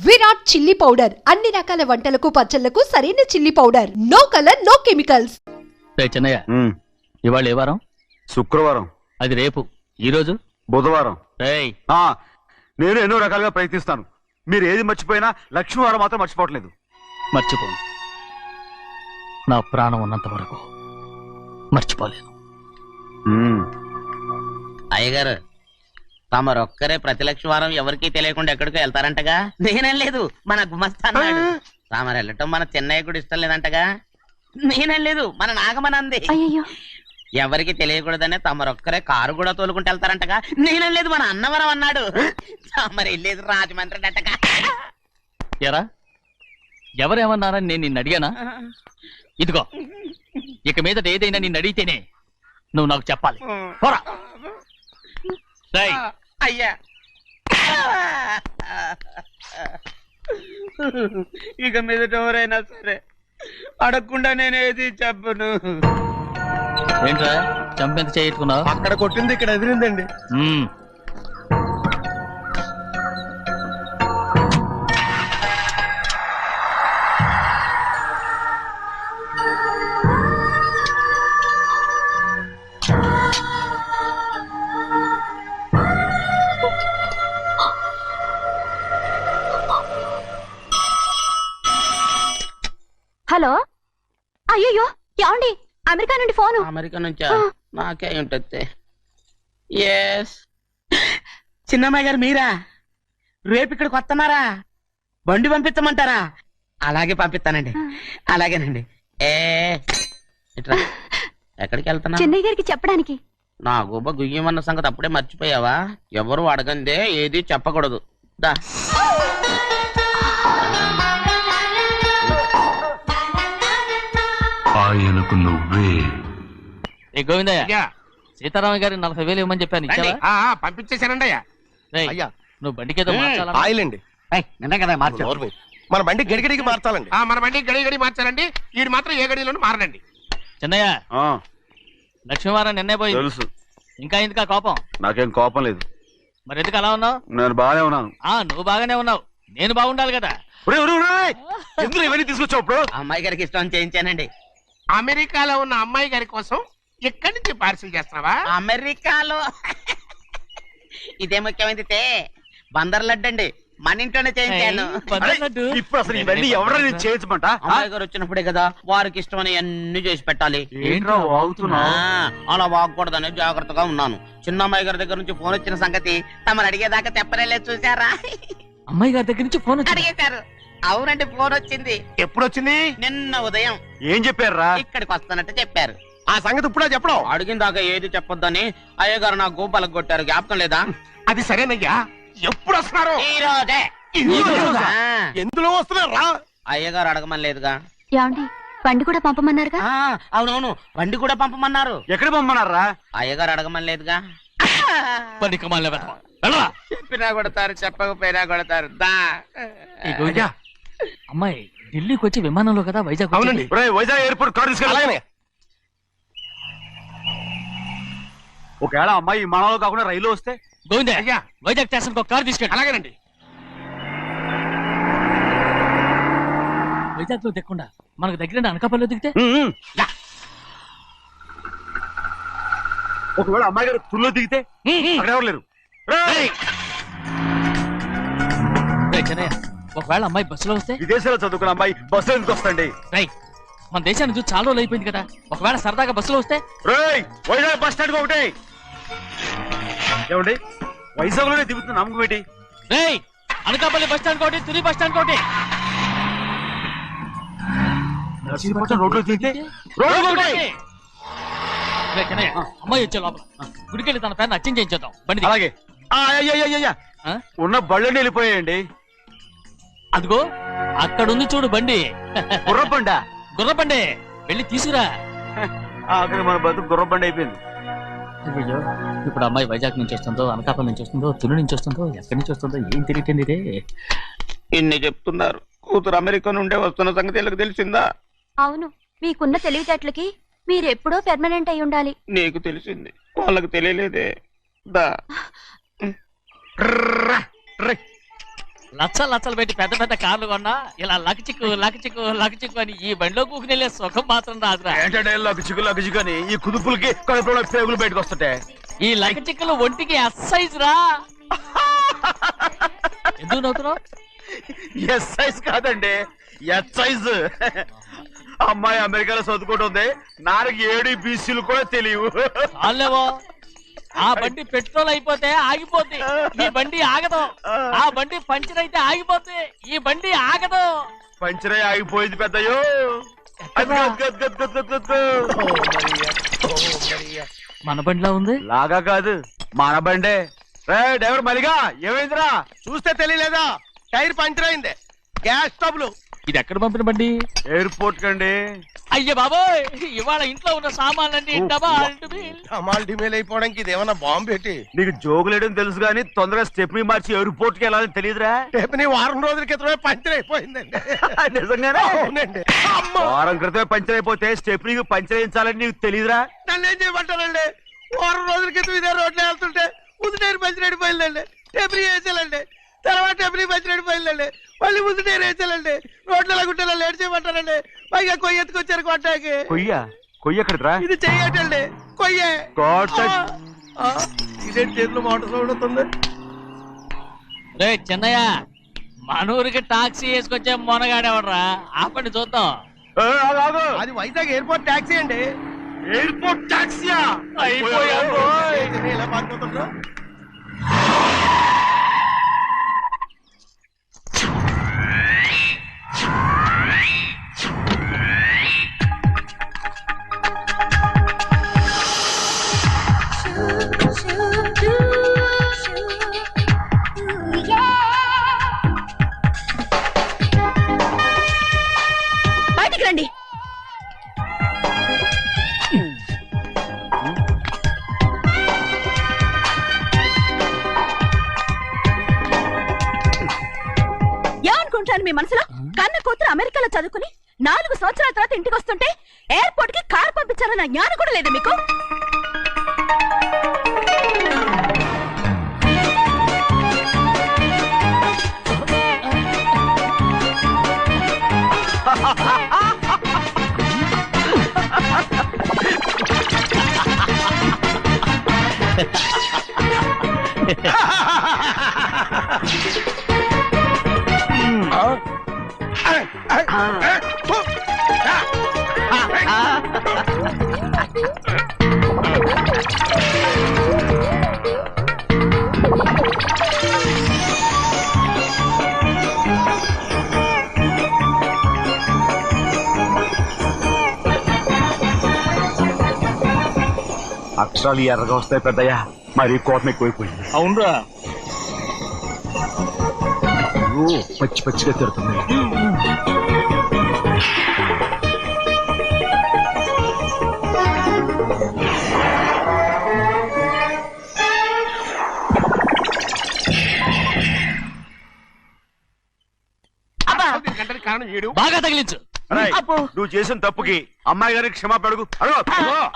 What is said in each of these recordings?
Virat chilli powder అన్ని రకాల వంటలకు పచ్చళ్లకు సరైన chilli powder. No colour no chemicals. Chennaiah, ఇవాళ ఏ వారం? శుక్రవారం. అది రేపు. ఈ రోజు బుధవారం. నేను ఎన్నో రకాలుగా ప్రయత్నిస్తాను. మీరు ఏది మర్చిపోయినా లక్ష్మీవారం మాత్రం మర్చిపోవట్లేదు. మర్చిపోను. నా ప్రాణం ఉన్నంత వరకు మర్చిపోలేను. అయ్యగారు, తమరొక్కరే ప్రతి లక్ష్మీవారం ఎవరికీ తెలియకుండా ఎక్కడికో వెళ్తారంటగా? నేనేం లేదు, మన గుమస్తా అన్నాడు. తామరు వెళ్ళటం మన చెన్నయ్య కూడా ఇష్టం లేదంటగా? నేనేం లేదు, మన నాగమనంది. ఎవరికి తెలియకూడదనే తమరొక్కరే కారు కూడా తోలుకుంటూ వెళ్తారంటగా? నేనేం లేదు, మన అన్నవరం అన్నాడు. తమరు వెళ్ళేది రాజమండ్రి అంటగా? ఎరా, ఎవరేమన్నారని నేను నిన్ను అడిగానా? ఇదిగో, ఇక మీదట ఏదైనా నిన్ను అడిగితేనే నువ్వు నాకు చెప్పాలి. అయ్యా, ఇక మీదట ఎవరైనా సరే అడగకుండా నేనేది చెప్పను. ఏంట్రా చంపెంత చేయించుకున్నావు? అక్కడ కొట్టింది ఇక్కడ ఎదిరిందండి. హలో, అయ్యో ఏమండి, అమెరికా నుండి ఫోను. అమెరికా నుంచా? నాకే ఉంటుంది. చిన్నమ్మాయి గారు మీరా? రేపు ఇక్కడికి వస్తున్నారా? బండి పంపిస్తామంటారా? అలాగే పంపిస్తానండి. అలాగేనండి. ఇట్రా. ఎక్కడికి వెళ్తున్నా? చెన్నై గారికి చెప్పడానికి. నా గుబ్బ గుయ్యమన్న సంగతి అప్పుడే మర్చిపోయావా? ఎవరు అడగందే ఏది చెప్పకూడదు. దా. ఆయనకు నువ్వే. గోవిందయ్య, సీతారామయ్య గారి 40,000 ఇవ్వమని చెప్పాను, ఇచ్చావా? పంపించేశానండి. అయ్యా, నువ్వు బండికేదో మార్చాలా? ఆయిల్ అండి. నిన్న కదా మార్చారు. మన బండి గడిగడికి మార్చాలండి. మన బండి గడి మార్చాలండి. వీడు మాత్రం ఏ గడిలోనూ మారనండి. చెన్నయ్య, లక్ష్మీవారం నిన్నే పోయింది. తెలుసు. ఇంకా ఎందుకా కోపం? నాకేం కోపం లేదు. మరి ఎందుకు అలా ఉన్నావు? నేను బాగానే ఉన్నాను. నువ్వు బాగానే ఉన్నావు, నేను బాగుండాలి కదా. ఎందుకు ఇవన్నీ తీసుకొచ్చావు? ఇప్పుడు అమ్మాయి గారికి ఇష్టం చేయించానండి. అమెరికాలో ఉన్న అమ్మాయి గారి కోసం ఎక్కడి నుంచి పార్సిల్ చేస్తున్నావా? అమెరికాలో ఇదే ముఖ్యమైనది. బందర్ లడ్డు అండి, మన ఇంట్లోనే చేయించాను. ఇప్పుడు అసలు ఇవన్నీ ఎవరైనా చేయించమంట? అమ్మాయి గారు వచ్చినప్పుడే కదా వారికి ఇష్టమని అన్ని చేసి పెట్టాలి. ఏంట్రా వాగుతున్నా? అలా వాగకూడదని జాగ్రత్తగా ఉన్నాను. చిన్న అమ్మాయి గారి దగ్గర నుంచి ఫోన్ వచ్చిన సంగతి తమరు అడిగేదాకా చెప్పలేదు. చూసారా? అమ్మాయి గారి దగ్గర నుంచి ఫోన్ అడిగేశారు. అవునండి, ఫోన్ వచ్చింది. ఎప్పుడు వచ్చింది? నిన్న ఉదయం. ఏం చెప్పారా? ఇక్కడికి వస్తానంటే చెప్పారు. ఆ సంగతి ఇప్పుడే చెప్పడం. అడిగిన దాకా ఏది చెప్పొద్దని అయ్యగారు నా గోపాలకు కొట్టారు. జ్ఞాపకం లేదా? అది సరేనయ్యా, ఎప్పుడు వస్తున్నారు? ఈ రోజే. ఎందులో వస్తున్నారా? అయ్యగారు అడగమని లేదుగా. ఏమండి, బండి కూడా పంపమన్నారుగా? అవునవును, బండి కూడా పంపమన్నారు. ఎక్కడ పంపమన్నారా? అయ్యగారు అడగమని లేదుగా. చెప్పినా కొడతారు, చెప్పకపోయినా కొడతారు. అమ్మాయి ఢిల్లీకి వచ్చి విమానంలో కదా వైజాగ్. అవునండి. వైజాగ్ ఎయిర్పోర్ట్ కార్ తీసుకెళ్ళి. ఒకవేళ అమ్మాయి విమానంలో కాకుండా రైలు వస్తే? గోవిందయ్య, వైజాగ్ స్టేషన్ ఒక కార్ తీసుకెళ్ళి. అలాగేనండి. వైజాగ్ లో దిక్కుండా మనకు దగ్గర అనకాపల్లిలో దిగితే? ఒకవేళ అమ్మాయి గారు తుల్లో దిగితే? అక్కడ ఎవరు లేరు. ఒకవేళ అమ్మాయి బస్సులో వస్తే? విదేశాల్లో చదువుకున్న అమ్మాయి బస్సులో ఎందుకు వస్తండి? మన దేశాన్ని చూసి చాలా రోజులు అయిపోయింది కదా. ఒకవేళ సరదాగా బస్సులో వస్తే? వైజాగ్ బస్ స్టాండ్ ఒకటి. ఏమండి, వైజాగ్ లోనే దిగుతున్న నమ్మకం ఏంటి? అనకాపల్లి బస్ స్టాండ్ కోటి, తుని బస్ స్టాండ్ కోటి. రోడ్లో దిగితే అమ్మాయి వచ్చే లోపల గుడికెళ్ళి తన పేరుని అచ్చం చేయించేద్దాం బండి. అలాగే. ఉన్న బళ్ళని వెళ్ళిపోయాయండి. అదిగో అక్కడుంది చూడు బండి. గుర్రబండ. గుర్రబండి, వెళ్ళి తీసుకురా. అక్కడ మన బతుకు గుర్రబండి అయిపోయింది. అయ్యో, ఇప్పుడు అమ్మాయి వైజాగ్ నుంచి వస్తుందో, అనకాపల్లి నుంచి వస్తుందో, తుని నుంచి వస్తుందో, ఎక్కడి నుంచి వస్తుందో ఏం తెలియటండి. ఇన్ని చెప్తున్నారు, కూతురు అమెరికా నుండే వస్తున్న సంగతి వీళ్ళకి తెలిసిందా? అవును, మీకున్న తెలివితేటలకి మీరెప్పుడో పెర్మనెంట్ అయి ఉండాలి. నీకు తెలిసింది వాళ్ళకి తెలియలేదే. దా లచ్చలు పెట్టి పెద్ద పెద్ద కార్లు కొన్నా ఇలా లకచిక్కు అని ఈ బండిలో కూకుని వెళ్ళే సుఖం మాత్రం రాదురా. ఏంటంటే లగచిక్కు అని ఈ కుదుపులకి కడుపులో పేగులు బయటకు వస్తుంటే ఈ లకచిక్కులు ఒంటికి ఎక్సైజ్ రా. ఎందుకు నవ్వుతున్నావు? ఎస్ సైజ్ కాదండి, ఎస్ సైజ్. అమ్మాయి అమెరికాలో చదువుకుంటుంది, నాకు 7 బీసీలు కూడా తెలియవు. చాలేవో, ఆ బండి పెట్రోల్ అయిపోతే ఆగిపోద్ది, ఈ బండి ఆగదు. ఆ బండి పంచర్ అయితే ఆగిపోద్ది, ఈ బండి ఆగదు. పంచరే ఆగిపోయింది పెద్దయ్యో. మన బండిలా ఉంది. లాగా కాదు, మన బండే. డ్రైవర్ మలిగా ఏమైందిరా? చూస్తే తెలియలేదా? టైర్ పంచర్ అయింది. Gas trouble. ఇది ఎక్కడ పంపిన బండి? ఎయిర్పోర్ట్ కండి. అయ్య బాబోయ్, ఇవాళ ఇంట్లో ఉన్న సామాన్లన్నీ డబాల్. అమాల్ డిమేల్ అయిపోవడానికి ఇదేమన్నా బాంబు పెట్టి. నీకు జోగులేయడం తెలుసు కానీ తొందరగా స్టెప్ని మార్చి ఎయిర్పోర్ట్ కి వెళ్ళాలని తెలియదురా? రేపు వారం రోజుల క్రితమే పంచర్ అయిపోయిందండి. నిజంగానే? అవునండి. వారం క్రితమే పంచర్ అయిపోతే స్టెప్ని పంచర్ వేయించాలని నీకు తెలియదురా? నన్ను ఏం చేయమంటారండి? వారం రోజుల క్రితం ఇదే రోడ్లో వెళ్తుంటే ముందు టైర్ పంచర్ అయిపోయిందండి. టెబ్రీ వేసాలండి, తర్వాత టెబ్రీ పంచర్ అయిపోయిందండి. మళ్ళీ ముందు టైర్ వేసాలండి. రోడ్లు ఎలాగుంటే లేట్ చేయమంటారండి. పైగా కొయ్య ఎత్తుకొచ్చారు కొట్టాకి. కొయ్య ఎక్కడిరా? ఇది చెయ్యటండి, కొయ్యే. ఇదే చేతిలో మోటార్ సౌండ్ అవుతుంది. రే చిన్నయ్య, మన ఊరికి టాక్సీ వేసుకొచ్చే మొనగాడేవడరా? ఆపండి చూద్దాం. అది వైజాగ్ ఎయిర్పోర్ట్ ట్యాక్సీ అండి. ఎయిర్పోర్ట్ టాక్సీయా? ఇలా పారిపోతుండ్రు. బయటికి రండి. ఏమనుకుంటాను మీ మనసులో? కన్న కూతురు అమెరికాలో చదువుకుని 4 సంవత్సరాల తర్వాత ఇంటికి వస్తుంటే ఎయిర్పోర్ట్ కి కార్ పంపించారన్న జ్ఞానం కూడా లేదు మీకు? అక్షరాలు ఎర్రగా వస్తాయి పెద్దయ్యా, మరి కోపం ఎక్కువైపోయింది. అవునరా, పచ్చి పచ్చిగా తిడుతుంది. కారణం ఏడు. బాగా తగిలించు. అరేయ్, నువ్వు చేసిన తప్పుకి అమ్మాయి గారికి క్షమాపణ అడుగు.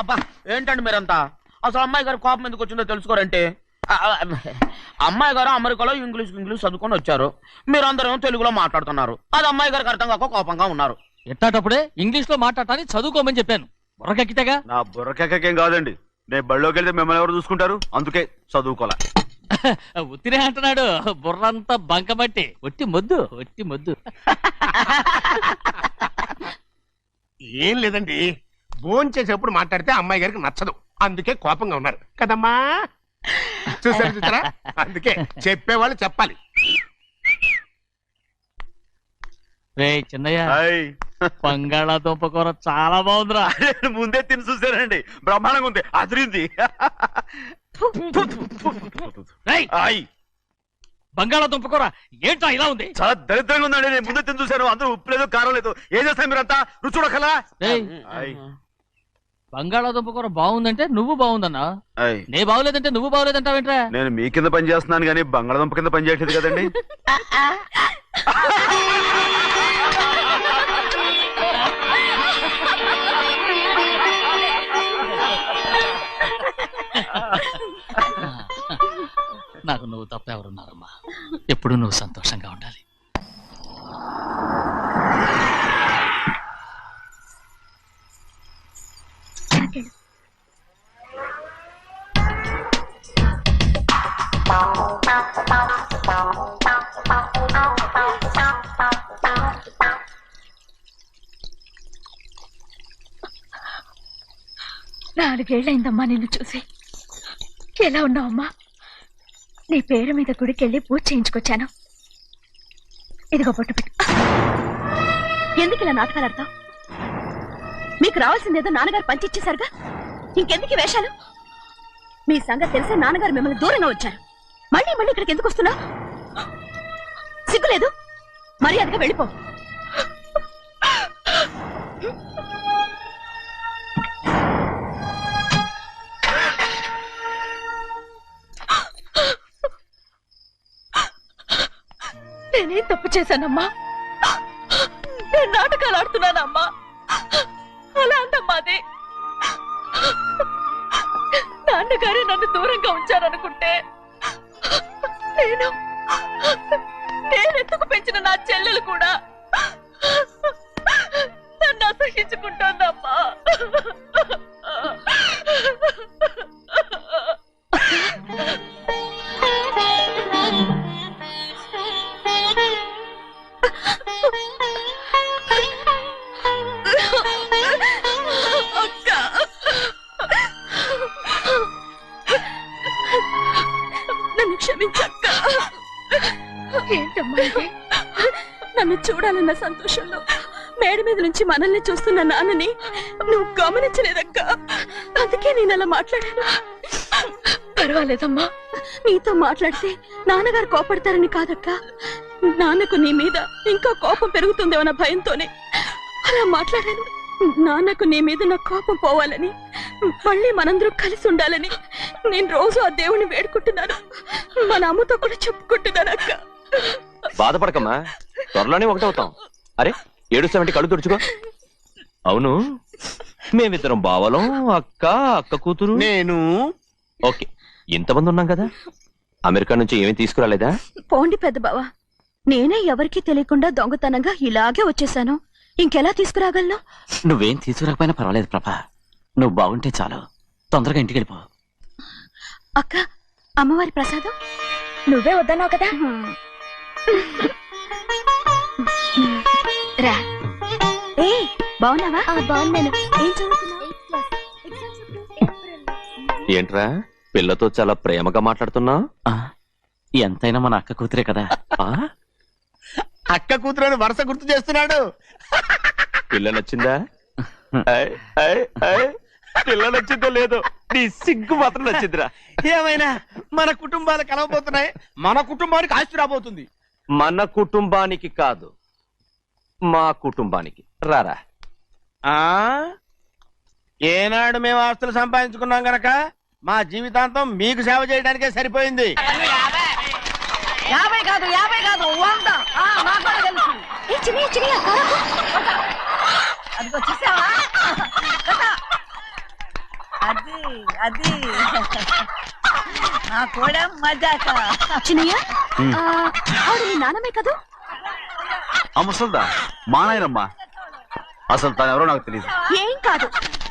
అబ్బా ఏంటండి మీరంతా? అసలు అమ్మాయి గారు కోపం ఎందుకు వచ్చిందో తెలుసుకోరంటే, అమ్మాయి గారు అమెరికాలో ఇంగ్లీష్ చదువుకొని వచ్చారు. మీరందరూ తెలుగులో మాట్లాడుతున్నారు. అది అమ్మాయి గారికి అర్థం కాక కోపంగా ఉన్నారు. ఎట్టాటప్పుడే ఇంగ్లీష్ లో మాట్లాడటానికి చదువుకోమని చెప్పాను. బుర్రకెక్కితేగా. నా బుర్రకేకేం కాదండి, నేను బళ్ళోకి వెళ్తే మిమ్మల్ని ఎవరు చూసుకుంటారు? అందుకే చదువుకోలే. ఉత్తిరే అంటున్నాడు, బుర్రంతా బంకబట్టి. ఒట్టి మొద్దు. ఏం లేదండి, భోజనం చేసేప్పుడు మాట్లాడితే అమ్మాయి గారికి నచ్చదు, అందుకే కోపంగా ఉన్నారు కదమ్మా. చూసారా? అందుకే చెప్పేవాళ్ళు చెప్పాలి. రే చిన్నయ్య, హాయ్. బంగాళాదుంప కూర చాలా బాగుందిరా. నేను ముందే తిని చూసానండి, బ్రహ్మాండంగా ఉంది, అదిరింది. రేయ్, హాయ్. బంగాళాదుంప కూర ఏంట్రా ఇలా ఉంది? చాలా దరిద్రంగా ఉందండి, నేను ముందే తిని చూశాను. అందరూ ఉప్పు లేదు, కారం లేదు. ఏం చేస్తాను మీరంతా? రుచి చూడకలా. రేయ్, హాయ్. బంగాళాదుంప కూర బాగుందంటే నువ్వు బాగుందన్నా, హాయ్. నే బాగులేదంటే నువ్వు బాగులేదంటావేంట్రా? నేను మీ కింద పని చేస్తున్నాను కానీ బంగాళదుంప కింద పని చేయట్లేదు కదండి. నువ్వు తప్ప ఎవరున్నారమ్మా? ఎప్పుడు నువ్వు సంతోషంగా ఉండాలి. నాలుగేళ్లైందమ్మా నిన్ను చూసి. ఎలా ఉన్నావమ్మా? నీ పేరు మీద గుడికెళ్ళి పూజ చేయించుకొచ్చాను. ఇదిగో పొట్టు పెట్టు. ఎందుకు ఇలా నాటకాలు ఆడతావు? మీకు రావాల్సిందేదో నాన్నగారు పంచిచ్చేశారుగా, ఇంకెందుకు ఈ వేషాలు? మీ సంగతి తెలిసే నాన్నగారు మిమ్మల్ని దూరంగా వచ్చారు. మళ్ళీ మళ్ళీ ఇక్కడికి ఎందుకు వస్తున్నావు? సిగ్గులేదు? మర్యాదగా వెళ్ళిపో. నేనేం తప్పు చేశానమ్మా? నేను నాటకాలు ఆడుతున్నానమ్మా. అలా అందమ్మా అది. నాన్నగారే నన్ను దూరంగా ఉంచారనుకుంటే నేనెందుకు పెంచిన నా చెల్లెలు కూడా నన్ను అసహించుకుంటోందమ్మా. నన్ను క్షమించక్క. ఏంటమ్మా ఇది? నన్ను చూడాలన్న సంతోషంలో మేడ మీద నుంచి మనల్ని చూస్తున్న నాన్నని నువ్వు గమనించలేదక్క. అందుకే నేను అలా మాట్లాడాను. పర్వాలేదమ్మా, నీతో మాట్లాడితే నాన్నగారు కోపడతారని కాదక్క. నాన్నకు నీ మీద ఇంకా కోపం పెరుగుతుందేమన్న భయంతోనే అలా మాట్లాడాను. నాన్నకు నీ మీద నా కోపం పోవాలని, మళ్ళీ మనందరం కలిసి ఉండాలని నేను రోజు ఆ దేవుని వేడుకుంటున్నాను. మన అమ్మతో కూడా చెప్పుకుంటున్నాను అక్క. బాధపడకమ్మా, త్వరలోనే ఒకటవుతాం. అరే ఏడుస్తామంటే కళ్ళు తుడుచుకో. అవును, మేమిద్దరం బావలం, అక్క కూతురు, నేను. ఓకే, ఇంతమంది ఉన్నాం కదా. అమెరికా నుంచి ఏమీ తీసుకురాలేదా? పోండి పెద్ద బావా, నేనే ఎవరికీ తెలియకుండా దొంగతనంగా ఇలాగే వచ్చేసాను. ఇంకెలా తీసుకురాగలను? నువ్వేం తీసుకురాకపోయినా పర్వాలేదు ప్రభా, నువ్వు బాగుంటే చాలు. తొందరగా ఇంటికి వెళ్ళిపో. అక్క, అమ్మవారి ప్రసాదం నువ్వే వద్దన్నావు కదా. రా. ఏ బాగున్నావా? బాగున్నాను. ఏం చదువుతున్నావు? ఏంట్రా పిల్లతో చాలా ప్రేమగా మాట్లాడుతున్నా? ఎంతైనా మన అక్క కూతురే కదా. అక్క కూతురని వరుస గుర్తు చేస్తున్నాడు. పిల్ల నచ్చిందా? పిల్ల నచ్చిందో లేదో, నీ సిగ్గు మాత్రం నచ్చిందిరా. ఏమైనా మన కుటుంబాలు కలవబోతున్నాయి. మన కుటుంబానికి ఆస్తి రాబోతుంది. మన కుటుంబానికి కాదు, మా కుటుంబానికి. రారా. ఏనాడు మేము ఆస్తులు సంపాదించుకున్నాం గనక మా జీవితాంతం మీకు సేవ చేయడానికే సరిపోయింది. 50 కాదు 100. అదిగో చూసావా? అది నా కూడా మజాక. చిన్నయ్య, ఆవిడ మీ నాన్నమే కదా? ముసల్దా మా నాయనమ్మా. అసలు తను ఎవరో నాకు తెలియదు. ఏం కాదు,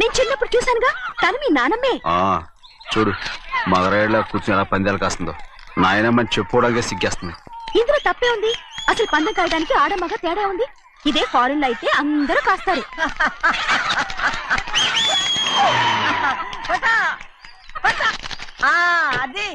నేను చిన్నప్పుడు చూశానుగా, తను మీ నాన్నమ్మే. చూడు మగరాయిలా కూర్చుని ఎలా పందాలు కాస్తుందో. నాయనమ్మని చెప్పుకోవడానికి సిగ్గేస్తుంది. ఇందులో తప్పే ఉంది? అసలు పందెం కాయడానికి ఆడమగ తేడా ఉంది. ఇదే ఫారెన్ లో అయితే అందరూ కాస్తారు. అది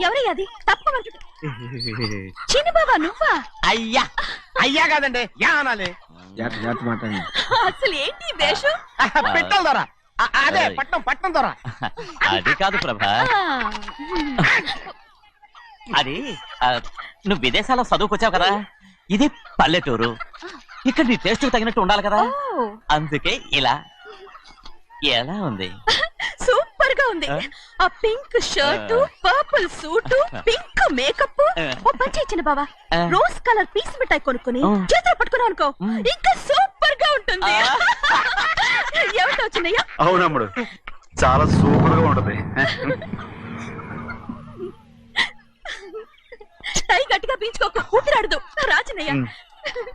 ఎవరయ్యా? అది తప్పమంటు. చిన్ని బాబా నువ్వా? అయ్యా అయ్యా కాదండి, యా అనాలి. అసలు ఏంటి వేషం? పెట్టాలి దొర. అదే పట్నం దొర. అది కాదు ప్రభా, అది నువ్వు విదేశాల్లో చదువుకొచ్చావు కదా, ఇది పల్లెటూరు. ఇక్కడ నీ టేస్ట్ తగినట్టు ఉండాలి కదా, అందుకే ఇలా. ఎలా ఉంది? సూపర్ గా ఉంది. ఆ pink shirt, purple suit, pink makeup. ఓ పని చేయించిన బావా, రోజ్ కలర్ పీస్ మిఠాయి కొనుక్కొని చేతిలో పట్టుకున్నావు అనుకో, ఇంకా సూపర్ గా ఉంటుంది. ఏమిటో చిన్నయ్య? అవునమ్ముడు, చాలా సూపర్ గా ఉంటది. టై గట్టిగా పీంచుకోక ఊపిరాడదు రాచినయ్య.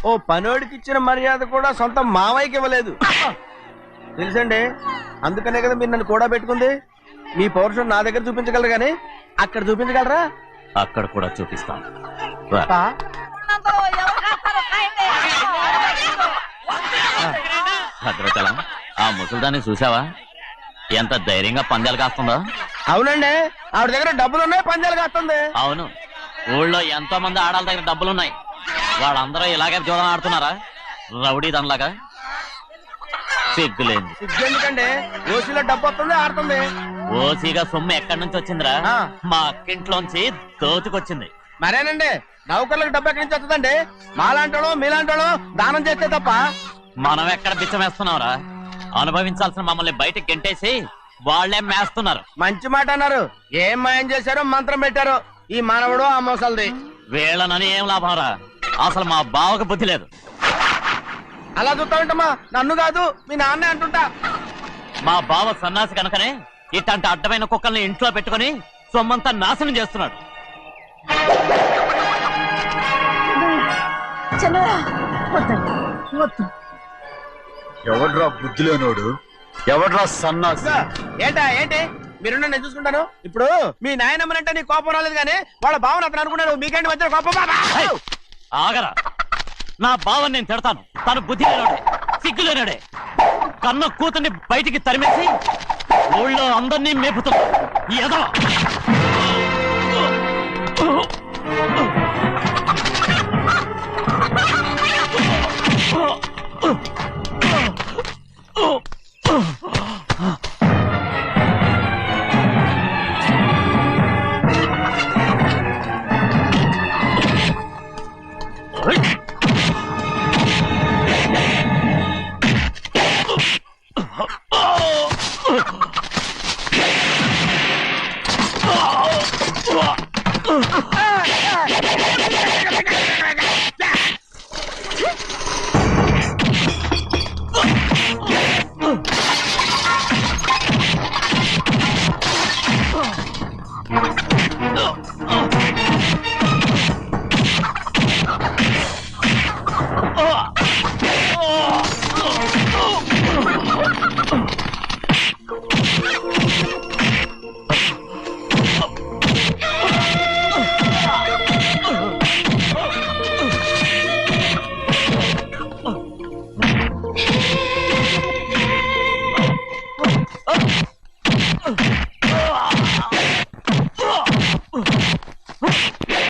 ఓ పనోడికి ఇచ్చిన మర్యాద కూడా సొంత మావయ్యకి ఇవ్వలేదు తెలుసండి. అందుకనే కదా మీరు నన్ను కూడా పెట్టుకుంది. మీ పౌరుషం నా దగ్గర చూపించగలరు కానీ అక్కడ చూపించగలరా? అక్కడ కూడా చూపిస్తాం. భద్రాచలం, ఆ ముసలిదాన్ని చూసావా? ఎంత ధైర్యంగా పందాలు కాస్తుందో. అవునండి, ఆవిడ దగ్గర డబ్బులు ఉన్నాయి, పందాలు కాస్తుంది. అవును, ఊళ్ళో ఎంతో మంది ఆడాళ్ళ దగ్గర డబ్బులున్నాయి. వాళ్ళందరూ ఇలాగే జోదం ఆడుతున్నారా? రౌడీ దానిలాగా. సిగ్గులేదు. ఎందుకండి ఓసీలో డబ్బు వస్తుంది, ఆడుతుంది. ఓసీగా సొమ్ము ఎక్కడి నుంచి వచ్చిందిరా? మా అక్కింట్లోంచి దోచుకొచ్చింది. మరేనండి, నౌకర్లకు డబ్బు ఎక్కడి నుంచి వస్తుందండి? మాలాంటోళ్ళు మీలాంటోళ్ళు దానం చేస్తే తప్ప. మనం ఎక్కడ బిచ్చం వేస్తున్నావురా? అనుభవించాల్సిన మమ్మల్ని బయటకు గెంటేసి వాళ్లే మేస్తున్నారు. మంచి మాట అన్నారు. ఏం మాయం చేశారో మంత్రం పెట్టారో ఈ మానవుడు ఆ మోసల్ది. వీళ్ళనని ఏం లాభం రా? అసలు మా బావకు బుద్ధి లేదు. అలా చూస్తా ఉంటామా? నన్ను కాదు మీ నాన్నే అంటుంటా. మా బావ సన్నాసి కనుకనే ఇట్లాంటి అడ్డమైన కుక్కల్ని ఇంట్లో పెట్టుకుని సొమ్మంతా నాశనం చేస్తున్నాడు. ఎవడ్రా బుద్ధిలోనోడు? ఎవడ్రా సన్నాసి? ఏంటి మీరు నేను చూసుకుంటాను. ఇప్పుడు మీ నాయనమ్మనంటే నీ కోపం రాలేదు కానీ వాళ్ళ భావన అతను అనుకున్నాడు. మీకేంటి మధ్య కోపం? ఆగరా, నా బావని నేను తిడతాను. తను బుద్ధి లేనాడే, సిగ్గు లేనాడే. కన్న కూతుర్ని బయటికి తరిమేసి ఊళ్ళో అందరినీ మేపుతున్నా. ఏదో